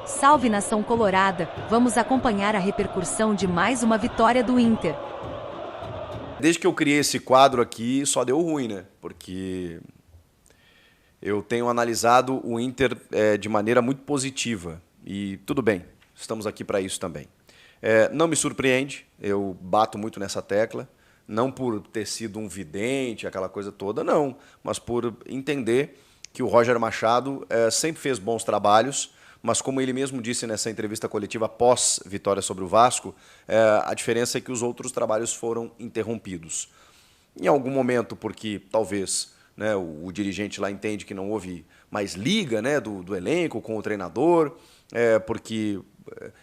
Salve nação colorada, vamos acompanhar a repercussão de mais uma vitória do Inter. Desde que eu criei esse quadro aqui, só deu ruim, né? Porque eu tenho analisado o Inter de maneira muito positiva. E tudo bem, estamos aqui para isso também. Não me surpreende, eu bato muito nessa tecla. Não por ter sido um vidente, aquela coisa toda, não. Mas por entender que o Roger Machado sempre fez bons trabalhos, mas como ele mesmo disse nessa entrevista coletiva pós vitória sobre o Vasco, a diferença é que os outros trabalhos foram interrompidos. Em algum momento, porque talvez, né, o dirigente lá entende que não houve mais liga, né, do elenco com o treinador, porque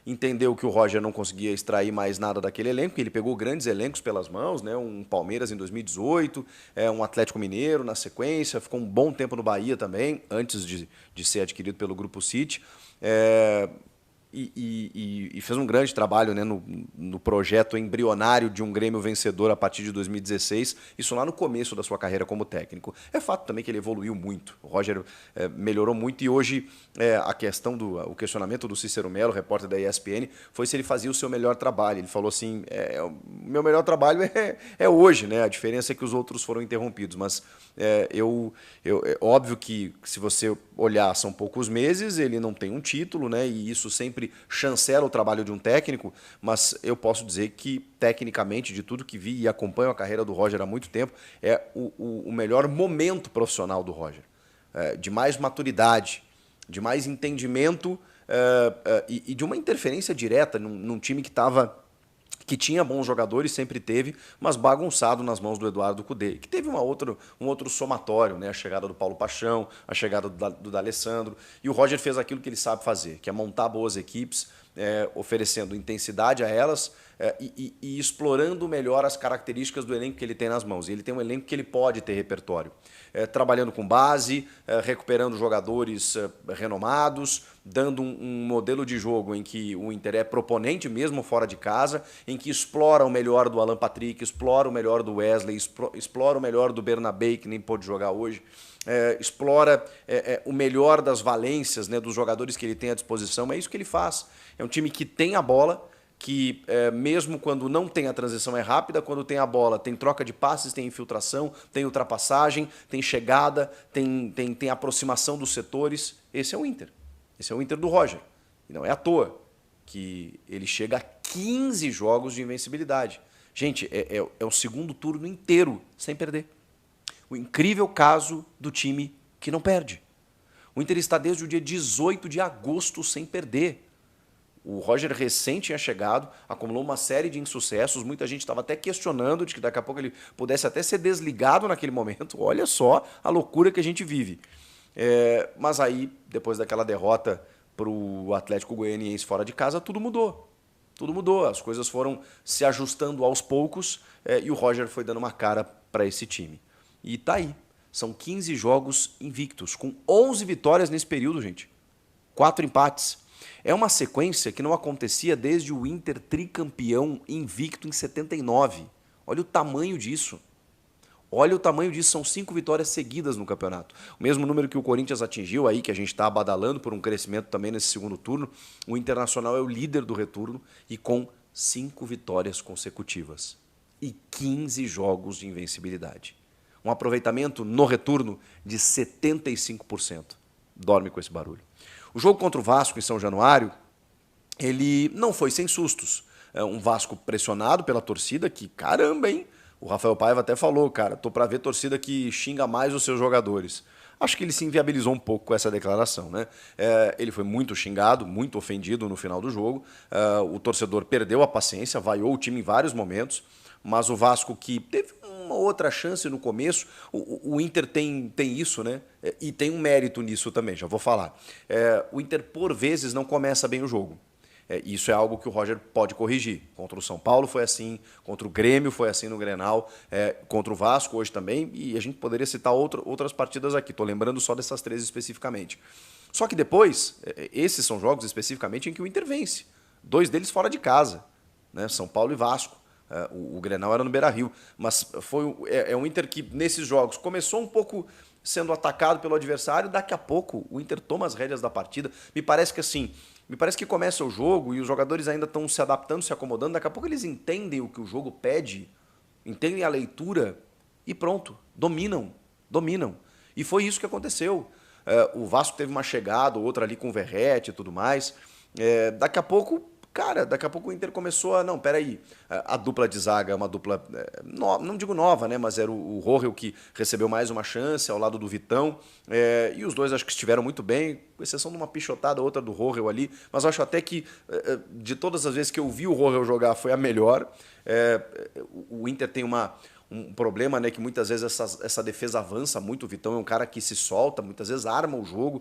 entendeu que o Roger não conseguia extrair mais nada daquele elenco, que ele pegou grandes elencos pelas mãos, né, um Palmeiras em 2018, um Atlético Mineiro na sequência, ficou um bom tempo no Bahia também, antes de ser adquirido pelo Grupo City. E fez um grande trabalho, né, no projeto embrionário de um Grêmio vencedor a partir de 2016, isso lá no começo da sua carreira como técnico. É fato também que ele evoluiu muito, o Roger melhorou muito e hoje a questão o questionamento do Cícero Melo, repórter da ESPN, foi se ele fazia o seu melhor trabalho. Ele falou assim, o meu melhor trabalho é hoje, né? A diferença é que os outros foram interrompidos, mas é óbvio que se você olhar, são poucos meses, ele não tem um título, né? E isso sempre chancela o trabalho de um técnico, mas eu posso dizer que, tecnicamente, de tudo que vi e acompanho a carreira do Roger há muito tempo, é o melhor momento profissional do Roger. De mais maturidade, de mais entendimento e de uma interferência direta num time que tinha bons jogadores, sempre teve, mas bagunçado nas mãos do Eduardo Cudê, que teve um outro somatório, né? A chegada do Paulo Paixão, a chegada do D'Alessandro, e o Roger fez aquilo que ele sabe fazer, que é montar boas equipes, oferecendo intensidade a elas e explorando melhor as características do elenco que ele tem nas mãos. E ele tem um elenco que ele pode ter repertório. Trabalhando com base, recuperando jogadores renomados, dando um modelo de jogo em que o Inter é proponente mesmo fora de casa, em que explora o melhor do Alan Patrick, explora o melhor do Wesley, explora o melhor do Bernabé, que nem pôde jogar hoje, explora o melhor das valências, né, dos jogadores que ele tem à disposição. É isso que ele faz. É um time que tem a bola, que mesmo quando não tem a transição é rápida, quando tem a bola tem troca de passes, tem infiltração, tem ultrapassagem, tem chegada, tem aproximação dos setores. Esse é o Inter. Esse é o Inter do Roger. E não é à toa que ele chega a 15 jogos de invencibilidade. Gente, é o segundo turno inteiro sem perder. O incrível caso do time que não perde. O Inter está desde o dia 18 de agosto sem perder. O Roger recém tinha chegado, acumulou uma série de insucessos, muita gente estava até questionando de que daqui a pouco ele pudesse até ser desligado naquele momento. Olha só a loucura que a gente vive. Mas aí, depois daquela derrota para o Atlético Goianiense fora de casa, tudo mudou. Tudo mudou, as coisas foram se ajustando aos poucos e o Roger foi dando uma cara para esse time. E tá aí, são 15 jogos invictos, com 11 vitórias nesse período, gente. 4 empates. É uma sequência que não acontecia desde o Inter tricampeão invicto em 79. Olha o tamanho disso. Olha o tamanho disso, são 5 vitórias seguidas no campeonato. O mesmo número que o Corinthians atingiu aí, que a gente está badalando por um crescimento também nesse segundo turno. O Internacional é o líder do retorno e com 5 vitórias consecutivas e 15 jogos de invencibilidade. Um aproveitamento no retorno de 75%. Dorme com esse barulho. O jogo contra o Vasco em São Januário, ele não foi sem sustos. Um Vasco pressionado pela torcida, que caramba, hein? O Rafael Paiva até falou, cara, tô para ver torcida que xinga mais os seus jogadores. Acho que ele se inviabilizou um pouco com essa declaração, né? Ele foi muito xingado, muito ofendido no final do jogo. O torcedor perdeu a paciência, vaiou o time em vários momentos, mas o Vasco, que teve uma outra chance no começo, o Inter tem isso, né? E tem um mérito nisso também, já vou falar. O Inter, por vezes, não começa bem o jogo. Isso é algo que o Roger pode corrigir. Contra o São Paulo foi assim, contra o Grêmio foi assim no Grenal, contra o Vasco hoje também, e a gente poderia citar outras partidas aqui, estou lembrando só dessas 3 especificamente. Só que depois, esses são jogos especificamente em que o Inter vence. 2 deles fora de casa, né? São Paulo e Vasco. O Grenal era no Beira-Rio, mas é um Inter que nesses jogos começou um pouco sendo atacado pelo adversário, daqui a pouco o Inter toma as rédeas da partida. Me parece que assim, Me parece que começa o jogo e os jogadores ainda estão se adaptando, se acomodando. Daqui a pouco eles entendem o que o jogo pede, entendem a leitura e pronto, dominam. E foi isso que aconteceu. O Vasco teve uma chegada, outra ali com o Verratti e tudo mais. Daqui a pouco o Inter começou a... Não, peraí, a dupla de zaga é uma dupla, não digo nova, né? Mas era o Rohel que recebeu mais uma chance ao lado do Vitão. E os dois acho que estiveram muito bem, com exceção de uma pichotada, outra do Rohel ali. Mas eu acho até que, de todas as vezes que eu vi o Rohel jogar, foi a melhor. O Inter tem um problema, né, que muitas vezes essa defesa avança muito. O Vitão é um cara que se solta, muitas vezes arma o jogo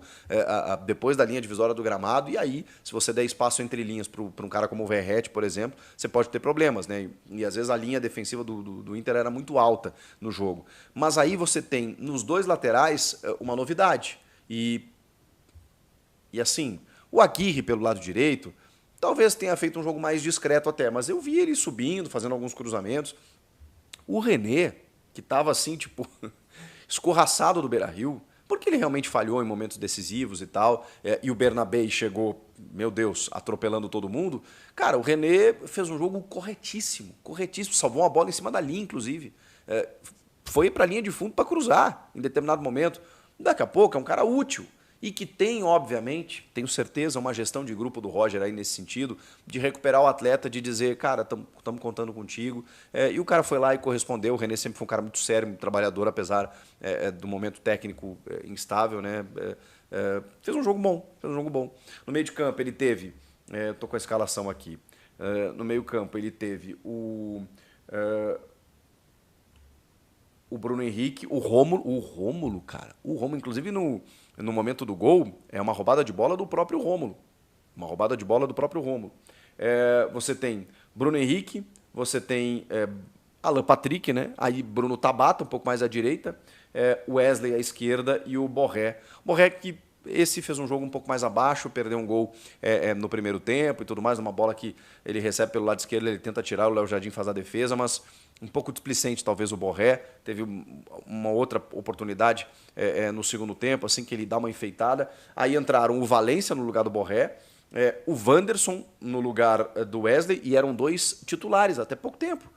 depois da linha divisória do gramado, e aí, se você der espaço entre linhas para um cara como o Verratti, por exemplo, você pode ter problemas, né? E às vezes a linha defensiva do Inter era muito alta no jogo. Mas aí você tem, nos dois laterais, uma novidade. E assim, o Aguirre pelo lado direito, talvez tenha feito um jogo mais discreto até, mas eu vi ele subindo, fazendo alguns cruzamentos. O René, que estava assim, tipo, escorraçado do Beira-Rio, porque ele realmente falhou em momentos decisivos e tal, e o Bernabé chegou, meu Deus, atropelando todo mundo. Cara, o René fez um jogo corretíssimo, salvou uma bola em cima da linha, inclusive. Foi para a linha de fundo para cruzar em determinado momento. Daqui a pouco é um cara útil. E que tem, obviamente, tenho certeza, uma gestão de grupo do Roger aí nesse sentido, de recuperar o atleta, de dizer, cara, estamos contando contigo. E o cara foi lá e correspondeu. O René sempre foi um cara muito sério, muito trabalhador, apesar do momento técnico instável, né? Fez um jogo bom. No meio de campo ele teve, estou com a escalação aqui, no meio campo ele teve o Bruno Henrique, o Rômulo, cara. O Rômulo, inclusive, no momento do gol, é uma roubada de bola do próprio Rômulo. Você tem Bruno Henrique, você tem Alan Patrick, né? Aí Bruno Tabata, um pouco mais à direita, Wesley à esquerda e o Borré. Borré que esse fez um jogo um pouco mais abaixo, perdeu um gol no primeiro tempo e tudo mais, uma bola que ele recebe pelo lado esquerdo, ele tenta tirar, o Léo Jardim faz a defesa, mas um pouco displicente talvez o Borré. Teve uma outra oportunidade no segundo tempo, assim que ele dá uma enfeitada. Aí entraram o Valência no lugar do Borré, o Wanderson no lugar do Wesley, e eram dois titulares até pouco tempo.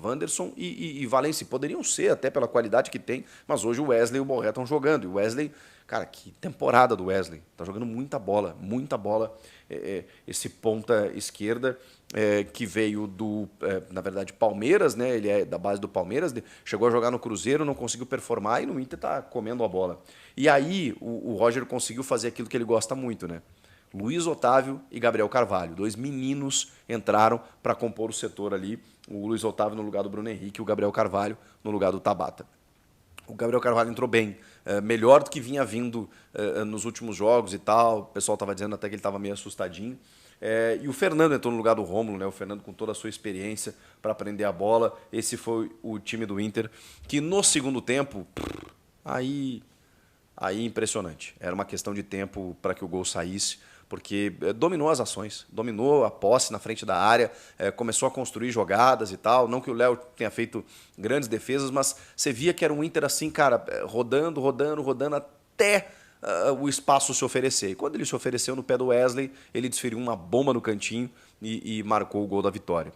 Wanderson e Valência poderiam ser até pela qualidade que tem, mas hoje o Wesley e o Borré estão jogando. E o Wesley, cara, que temporada do Wesley. Tá jogando muita bola. Esse ponta esquerda que veio na verdade, Palmeiras, né? Ele é da base do Palmeiras, chegou a jogar no Cruzeiro, não conseguiu performar e no Inter tá comendo a bola. E aí o Roger conseguiu fazer aquilo que ele gosta muito, né? Luiz Otávio e Gabriel Carvalho. Dois meninos entraram para compor o setor ali. O Luiz Otávio no lugar do Bruno Henrique e o Gabriel Carvalho no lugar do Tabata. O Gabriel Carvalho entrou bem, melhor do que vinha vindo nos últimos jogos e tal. O pessoal estava dizendo até que ele estava meio assustadinho. E o Fernando entrou no lugar do Rômulo, né? O Fernando com toda a sua experiência para prender a bola. Esse foi o time do Inter, que no segundo tempo, aí impressionante. Era uma questão de tempo para que o gol saísse, porque dominou as ações, dominou a posse na frente da área, começou a construir jogadas e tal. Não que o Léo tenha feito grandes defesas, mas você via que era um Inter assim, cara, rodando até o espaço se oferecer. E quando ele se ofereceu no pé do Wesley, ele desferiu uma bomba no cantinho e marcou o gol da vitória.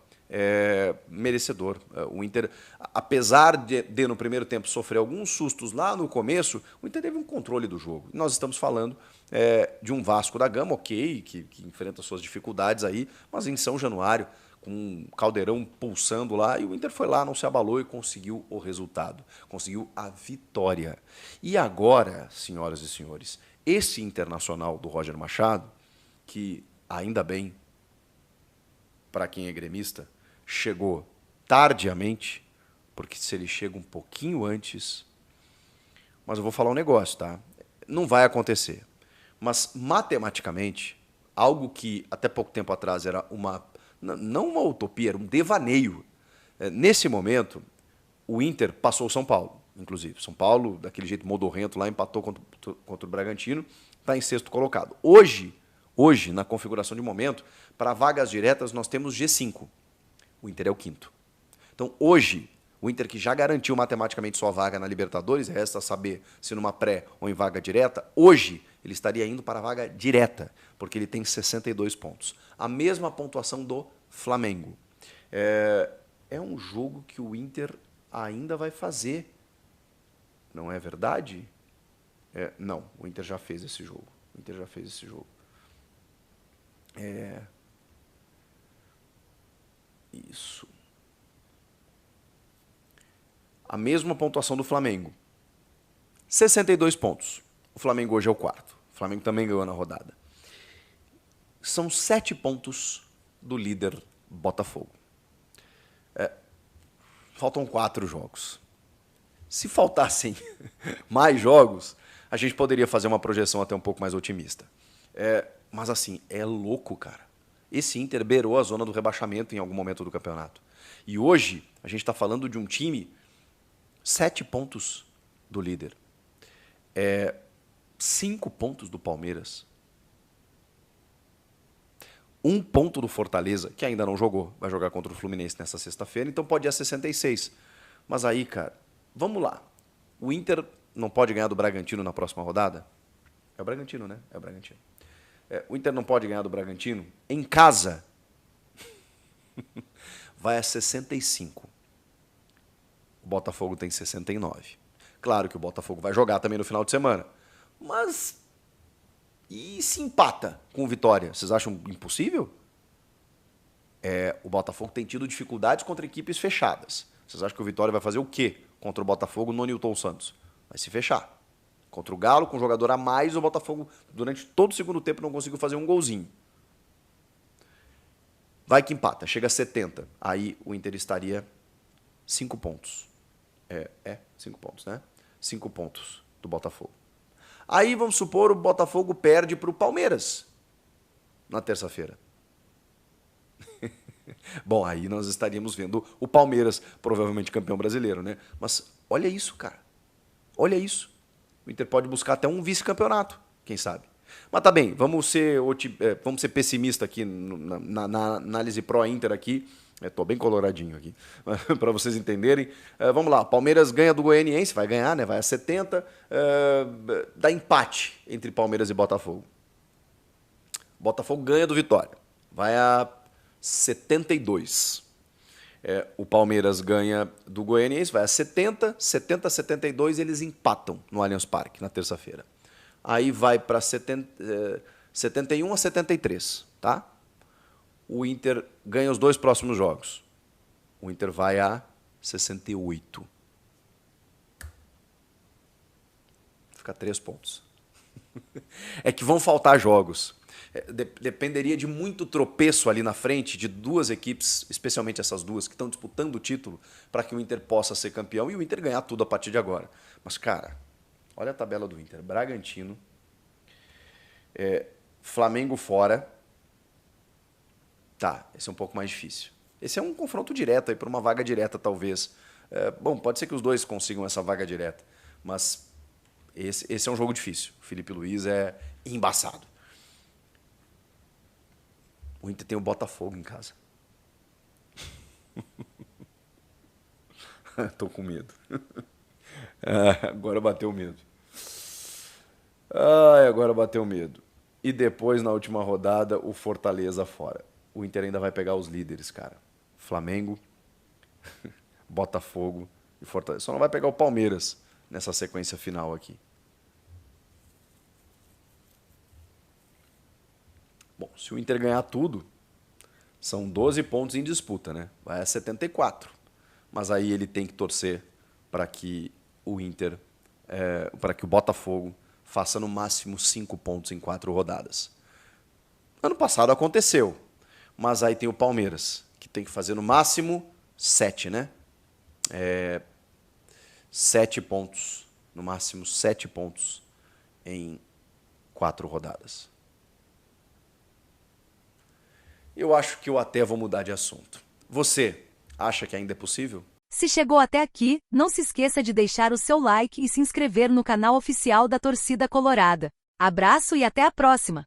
Merecedor. O Inter, apesar de no primeiro tempo sofrer alguns sustos lá no começo, o Inter teve um controle do jogo. Nós estamos falando de um Vasco da Gama, ok, que enfrenta suas dificuldades aí, mas em São Januário, com um caldeirão pulsando lá, e o Inter foi lá, não se abalou e conseguiu o resultado, conseguiu a vitória. E agora, senhoras e senhores, esse Internacional do Roger Machado, que ainda bem, para quem é gremista, chegou tardiamente, porque se ele chega um pouquinho antes... Mas eu vou falar um negócio, tá? Não vai acontecer. Mas, matematicamente, algo que até pouco tempo atrás era não uma utopia, era um devaneio. Nesse momento, o Inter passou o São Paulo, inclusive. São Paulo, daquele jeito modorrento lá, empatou contra o Bragantino, está em sexto colocado. Hoje, na configuração de momento, para vagas diretas, nós temos G5. O Inter é o quinto. Então, hoje, o Inter que já garantiu matematicamente sua vaga na Libertadores, resta saber se numa pré ou em vaga direta, hoje ele estaria indo para a vaga direta, porque ele tem 62 pontos. A mesma pontuação do Flamengo. É um jogo que o Inter ainda vai fazer. Não é verdade? Não, o Inter já fez esse jogo. O Inter já fez esse jogo. Isso. A mesma pontuação do Flamengo. 62 pontos. O Flamengo hoje é o quarto. O Flamengo também ganhou na rodada. São 7 pontos do líder Botafogo. Faltam 4 jogos. Se faltassem mais jogos, a gente poderia fazer uma projeção até um pouco mais otimista. Mas assim, é louco, cara. Esse Inter beirou a zona do rebaixamento em algum momento do campeonato. E hoje, a gente está falando de um time 7 pontos do líder. 5 pontos do Palmeiras. 1 ponto do Fortaleza, que ainda não jogou. Vai jogar contra o Fluminense nessa sexta-feira, então pode ir a 66. Mas aí, cara, vamos lá. O Inter não pode ganhar do Bragantino na próxima rodada? É o Bragantino, né? É o Bragantino. O Inter não pode ganhar do Bragantino em casa. Vai a 65. O Botafogo tem 69. Claro que o Botafogo vai jogar também no final de semana. Mas e se empata com o Vitória? Vocês acham impossível? O Botafogo tem tido dificuldades contra equipes fechadas. Vocês acham que o Vitória vai fazer o quê contra o Botafogo no Newton Santos? Vai se fechar. Contra o Galo, com um jogador a mais, o Botafogo, durante todo o segundo tempo, não conseguiu fazer um golzinho. Vai que empata, chega a 70. Aí o Inter estaria 5 pontos. 5 pontos, né? 5 pontos do Botafogo. Aí, vamos supor, o Botafogo perde para o Palmeiras na terça-feira. Bom, aí nós estaríamos vendo o Palmeiras, provavelmente campeão brasileiro, né? Mas olha isso, cara. Olha isso. O Inter pode buscar até um vice-campeonato, quem sabe. Mas tá bem, vamos ser pessimista aqui na análise pró-Inter aqui. Estou bem coloradinho aqui, para vocês entenderem. Vamos lá, Palmeiras ganha do Goianiense, vai ganhar, né? Vai a 70. Dá empate entre Palmeiras e Botafogo. Botafogo ganha do Vitória, vai a 72. O Palmeiras ganha do Goianiense, vai a 70, 72, eles empatam no Allianz Parque na terça-feira. Aí vai para 71 a 73, tá? O Inter ganha os 2 próximos jogos. O Inter vai a 68. Fica 3 pontos. É que vão faltar jogos. Dependeria de muito tropeço ali na frente de 2 equipes, especialmente essas 2 que estão disputando o título, para que o Inter possa ser campeão e o Inter ganhar tudo a partir de agora. Mas, cara, olha a tabela do Inter. Bragantino, Flamengo fora. Tá, esse é um pouco mais difícil. Esse é um confronto direto aí por uma vaga direta, talvez. Bom, pode ser que os 2 consigam essa vaga direta, mas esse é um jogo difícil. O Felipe Luiz é embaçado. O Inter tem o Botafogo em casa. Tô com medo. Agora bateu medo. Agora bateu medo. E depois, na última rodada, o Fortaleza fora. O Inter ainda vai pegar os líderes, cara. Flamengo, Botafogo e Fortaleza. Só não vai pegar o Palmeiras nessa sequência final aqui. Bom, se o Inter ganhar tudo, são 12 pontos em disputa, né? Vai a 74. Mas aí ele tem que torcer para que o Inter, para que o Botafogo faça no máximo 5 pontos em 4 rodadas. Ano passado aconteceu, mas aí tem o Palmeiras, que tem que fazer no máximo 7, né? 7 pontos, no máximo 7 pontos em 4 rodadas. Eu acho que eu até vou mudar de assunto. Você acha que ainda é possível? Se chegou até aqui, não se esqueça de deixar o seu like e se inscrever no canal oficial da Torcida Colorada. Abraço e até a próxima!